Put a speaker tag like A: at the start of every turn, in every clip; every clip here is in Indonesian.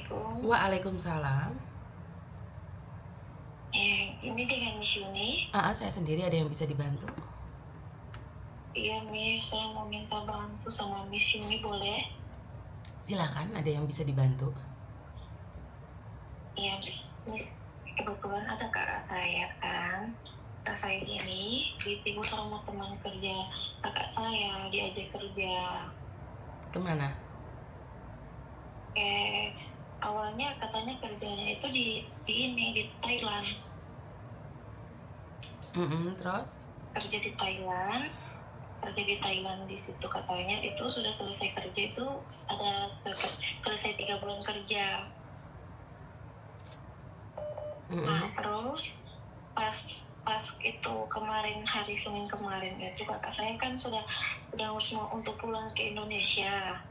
A: Assalamualaikum.
B: Waalaikumsalam.
A: Ini dengan Miss Yuni.
B: Saya sendiri, ada yang bisa dibantu?
A: Iya, Miss. Saya mau minta bantu sama Miss Yuni, boleh?
B: Silakan, ada yang bisa dibantu.
A: Iya, Miss. Kebetulan ada kakak saya kan. Kakak saya ini ditipu sama teman kerja kakak saya, diajak kerja.
B: Kemana?
A: Awalnya katanya kerjanya itu di Thailand.
B: Terus?
A: Kerja di Thailand di situ katanya itu sudah selesai kerja itu ada selesai 3 bulan kerja. Nah terus pas itu kemarin hari Senin kemarin itu kakak saya kan sudah harus mau untuk pulang ke Indonesia.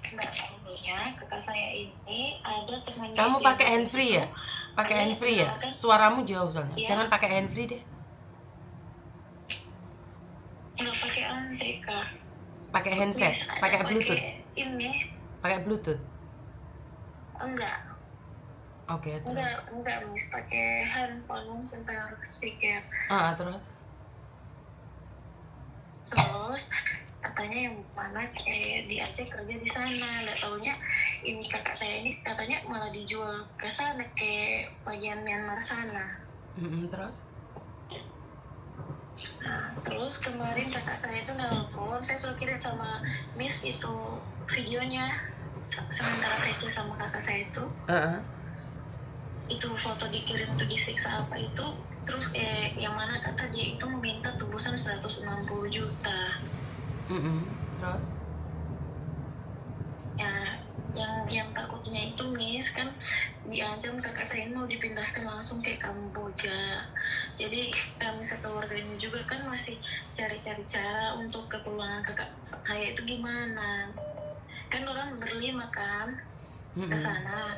A: Nggak tahunya kakak saya ini ada temannya.
B: Kamu pakai handfree ya? Pakai handfree ya? Suaramu jauh soalnya. Ya. Jangan pakai handfree deh.
A: Nggak pakai antri kak.
B: Pakai handset, pakai Bluetooth.
A: Ini.
B: Pakai Bluetooth.
A: Enggak.
B: Oke, terus.
A: Enggak, Miss, pakai handphone mungkin pakai speaker.
B: Terus
A: katanya yang mana diajak kerja di sana. Nggak taunya ini kakak saya ini katanya malah dijual ke sana, ke bagian Myanmar sana.
B: Terus?
A: Nah, terus kemarin kakak saya itu nelfon, saya sudah kirim sama Miss itu videonya sementara kecil sama kakak saya itu. Itu foto dikirim tuh disiksa apa itu, terus yang mana kata dia itu meminta tebusan 160 juta.
B: Terus?
A: Ya, yang takutnya itu Miss kan diancam kakak saya mau dipindahkan langsung ke Kamboja. Jadi kami sekeluarga ini juga kan masih cari-cari cara untuk kepulangan kakak saya itu gimana. Kan orang berlima kan ke sana.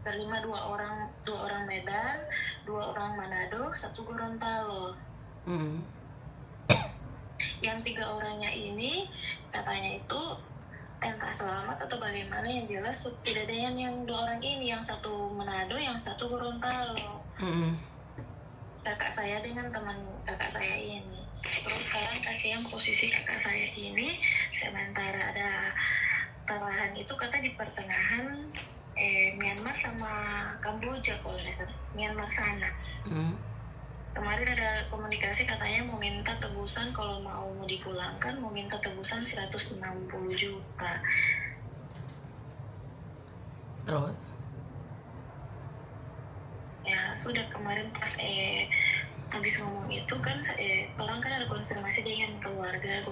A: Berlima, dua orang Medan, 2 orang Manado, 1 Gorontalo. Yang 3 orangnya ini katanya itu entah selamat atau bagaimana, yang jelas tidak ada yang 2 orang ini, yang 1 Manado, yang 1 Gorontalo. Kakak saya dengan teman kakak saya ini. Terus sekarang kasihan posisi kakak saya ini sementara ada terlahan itu kata di pertengahan Myanmar sama Kamboja kalau nggak salah, Myanmar sana. Kemarin ada komunikasi katanya mau minta tebusan, kalau mau dipulangkan mau minta tebusan 160 juta.
B: Terus?
A: Ya sudah, kemarin pas habis ngomong itu kan orang kan ada konfirmasi dengan keluarga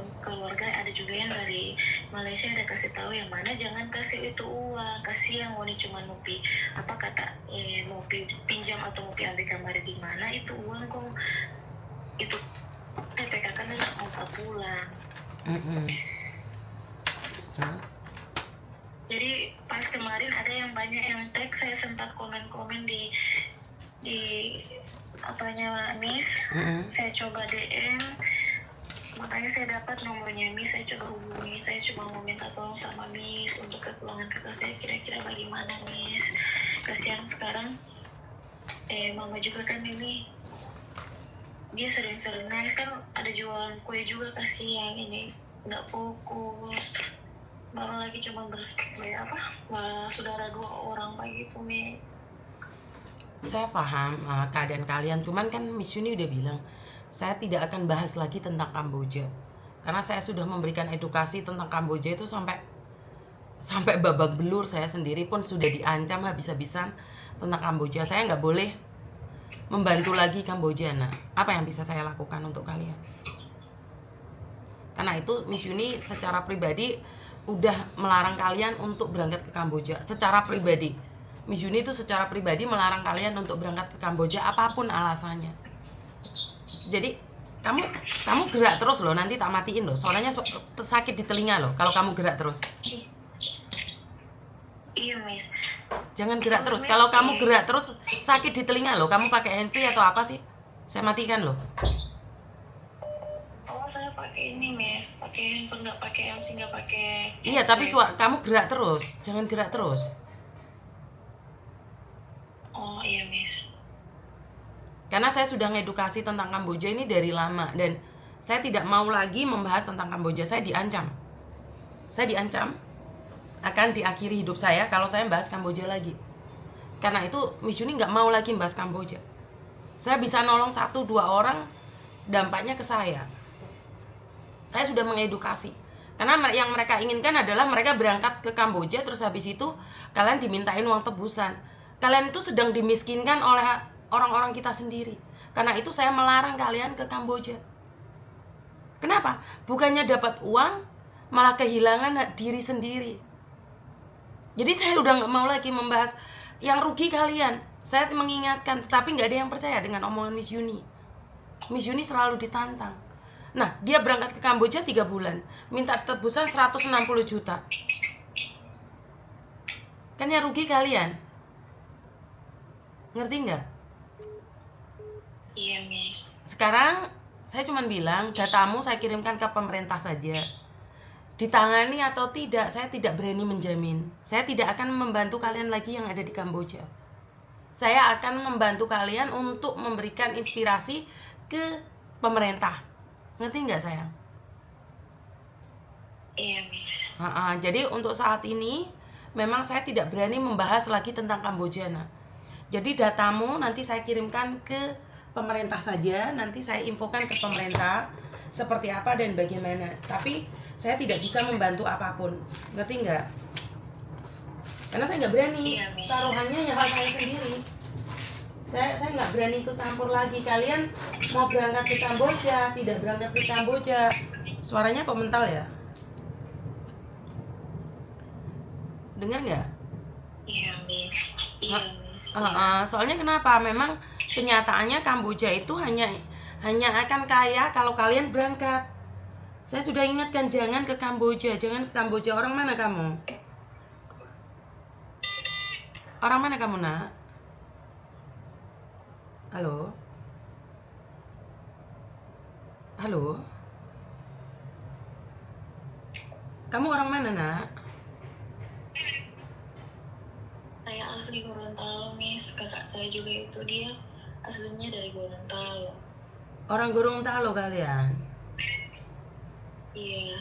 A: ada juga yang dari Malaysia ada kasih tahu yang mana jangan kasih itu uang, kasih yang mau cuma nupi apa kata mau pinjam atau mau ambil kamar di mana, itu uang kok itu TPK kan mau pulang.
B: Terus?
A: Jadi pas kemarin ada yang banyak yang tag, saya sempat komen di apanya Miss. Saya coba DM, makanya saya dapat nomornya Miss, saya coba hubungi, saya cuma mau minta tolong sama Miss untuk kepulangan kakak saya kira-kira bagaimana Miss. Kasihan sekarang mama juga kan ini dia sering-sering nangis kan, ada jualan kue juga, kasihan ini nggak fokus, baru lagi cuma saudara 2 orang begitu Miss.
B: Saya paham keadaan kalian, cuman kan Miss Yuni udah bilang saya tidak akan bahas lagi tentang Kamboja karena saya sudah memberikan edukasi tentang Kamboja itu sampai babak belur. Saya sendiri pun sudah diancam habis-habisan tentang Kamboja. Saya nggak boleh membantu lagi Kamboja. Nah, apa yang bisa saya lakukan untuk kalian? Karena itu Miss Yuni secara pribadi udah melarang kalian untuk berangkat ke Kamboja. Secara pribadi Miss Yuni itu secara pribadi melarang kalian untuk berangkat ke Kamboja apapun alasannya. Jadi kamu gerak terus loh, nanti tak matiin loh. Soalnya sakit di telinga loh kalau kamu gerak terus.
A: Iya Miss.
B: Jangan gerak terus. Kalau kamu gerak terus sakit di telinga loh. Kamu pakai handfree atau apa sih? Saya matikan loh.
A: Oh, saya pakai ini Miss, pakai handphone nggak pakai MC, nggak pakai
B: Iya, tapi kamu gerak terus, jangan gerak terus.
A: Oh iya Miss.
B: Karena saya sudah ngedukasi tentang Kamboja ini dari lama, dan saya tidak mau lagi membahas tentang Kamboja. Saya diancam akan diakhiri hidup saya kalau saya bahas Kamboja lagi. Karena itu Miss Yuni nggak mau lagi bahas Kamboja. Saya bisa nolong 1-2 orang, dampaknya ke saya. Saya sudah mengedukasi. Karena yang mereka inginkan adalah mereka berangkat ke Kamboja, terus habis itu kalian dimintain uang tebusan. Kalian itu sedang dimiskinkan oleh orang-orang kita sendiri. Karena itu saya melarang kalian ke Kamboja. Kenapa? Bukannya dapat uang, malah kehilangan diri sendiri. Jadi saya udah gak mau lagi membahas yang rugi kalian. Saya mengingatkan, tetapi gak ada yang percaya dengan omongan Miss Yuni. Miss Yuni selalu ditantang. Nah, dia berangkat ke Kamboja 3 bulan, minta tebusan 160 juta. Kan yang rugi kalian. Ngerti nggak?
A: Iya, Miss.
B: Sekarang saya cuma bilang, datamu saya kirimkan ke pemerintah saja. Ditangani atau tidak, saya tidak berani menjamin. Saya tidak akan membantu kalian lagi yang ada di Kamboja. Saya akan membantu kalian untuk memberikan inspirasi ke pemerintah. Ngerti nggak sayang?
A: Iya, Miss.
B: Jadi untuk saat ini memang saya tidak berani membahas lagi tentang Kamboja. Nah, jadi datamu nanti saya kirimkan ke pemerintah saja. Nanti saya infokan ke pemerintah seperti apa dan bagaimana. Tapi saya tidak bisa membantu apapun. Ngerti nggak? Karena saya nggak berani.
A: Iya, Miss.
B: Taruhannya nyawa saya sendiri. Saya nggak berani ikut campur lagi. Kalian mau berangkat ke Kamboja, tidak berangkat ke Kamboja. Suaranya kok mental ya? Dengar nggak?
A: Iya, Miss. Iya, Miss.
B: Soalnya kenapa? Memang kenyataannya Kamboja itu hanya akan kaya kalau kalian berangkat. Saya sudah ingatkan, jangan ke Kamboja, jangan ke Kamboja. Orang mana kamu? Orang mana kamu, nak? Halo? Halo? Kamu orang mana, nak?
A: Saya asli Gorontalo, Miss. Kakak saya juga itu, dia aslinya dari Gorontalo.
B: Orang Gorontalo kalian?
A: Iya.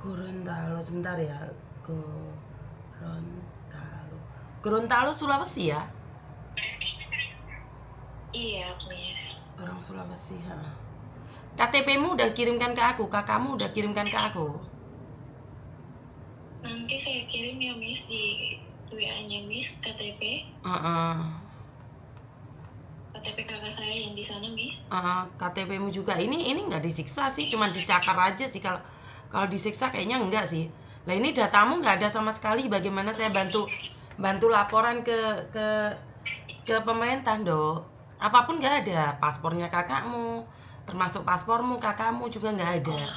B: Gorontalo, sebentar ya. Gorontalo Sulawesi ya?
A: Iya, Miss.
B: Orang Sulawesi, KTP-mu udah kirimkan ke aku, kakakmu udah kirimkan ke aku.
A: Nanti saya kirim ya, Miss, di WA-nya Miss, KTP. KTP kakak saya yang di sana, Miss.
B: KTP-mu juga. Ini nggak disiksa sih, cuma dicakar aja sih. Kalau disiksa kayaknya enggak sih. Lah ini datamu nggak ada sama sekali. Bagaimana saya bantu laporan ke pemerintah, Dok? Apapun nggak ada. Paspornya kakakmu, termasuk paspormu, kakakmu juga nggak ada.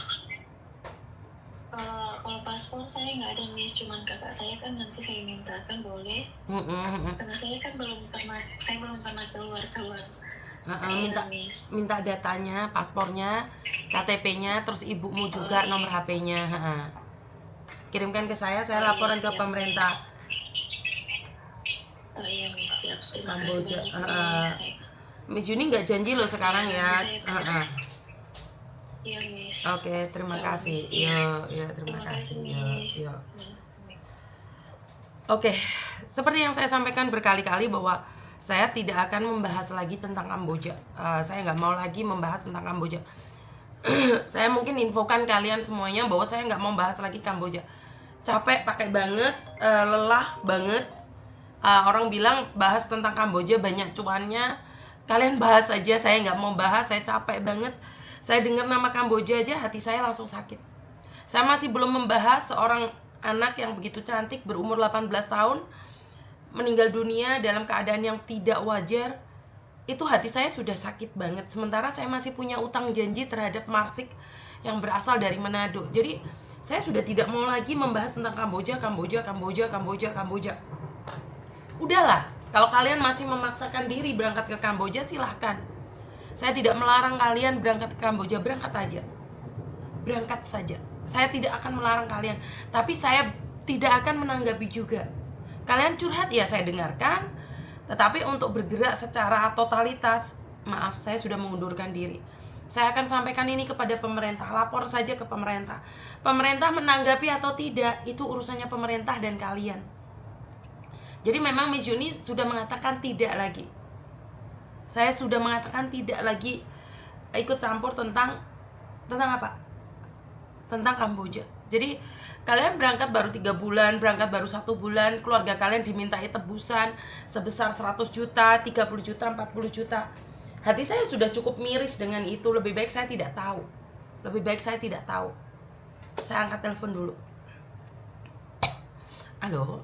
A: Kalau paspor saya nggak ada, Miss. Cuman kakak saya kan nanti saya mintakan, boleh? Karena saya kan belum pernah keluar.
B: Minta datanya, paspornya, KTP-nya, terus ibumu juga, nomor HP-nya. Kirimkan ke saya laporan ke pemerintah.
A: Oh iya, Miss, siap. Terima
B: Kamboja.
A: kasih banyak, Miss.
B: Miss Yuni nggak janji loh sekarang ya.
A: Iya, Miss.
B: Oke, terima kasih. Yo, terima kasih. Yo. Oke, seperti yang saya sampaikan berkali-kali bahwa saya tidak akan membahas lagi tentang Kamboja. Saya nggak mau lagi membahas tentang Kamboja. Saya mungkin infokan kalian semuanya bahwa saya nggak mau bahas lagi Kamboja. Capek pakai banget, lelah banget. Orang bilang bahas tentang Kamboja banyak cuannya. Kalian bahas aja, saya nggak mau bahas. Saya capek banget. Saya dengar nama Kamboja aja hati saya langsung sakit. Saya masih belum membahas seorang anak yang begitu cantik berumur 18 tahun meninggal dunia dalam keadaan yang tidak wajar. Itu hati saya sudah sakit banget. Sementara saya masih punya utang janji terhadap Marsik yang berasal dari Manado. Jadi saya sudah tidak mau lagi membahas tentang Kamboja. Udahlah, kalau kalian masih memaksakan diri berangkat ke Kamboja, silahkan. Saya tidak melarang kalian berangkat ke Kamboja, berangkat aja. berangkat saja. Saya tidak akan melarang kalian, tapi saya tidak akan menanggapi juga. Kalian curhat ya saya dengarkan, tetapi untuk bergerak secara totalitas, maaf, saya sudah mengundurkan diri. Saya akan sampaikan ini kepada pemerintah, lapor saja ke pemerintah. Pemerintah menanggapi atau tidak, itu urusannya pemerintah dan kalian. Jadi memang Miss Yuni sudah mengatakan tidak lagi. Saya sudah mengatakan tidak lagi ikut campur tentang apa? Tentang Kamboja. Jadi kalian berangkat baru 3 bulan, berangkat baru 1 bulan, keluarga kalian dimintai tebusan sebesar 100 juta, 30 juta, 40 juta. Hati saya sudah cukup miris dengan itu. Lebih baik saya tidak tahu. Lebih baik saya tidak tahu. Saya angkat telepon dulu. Halo.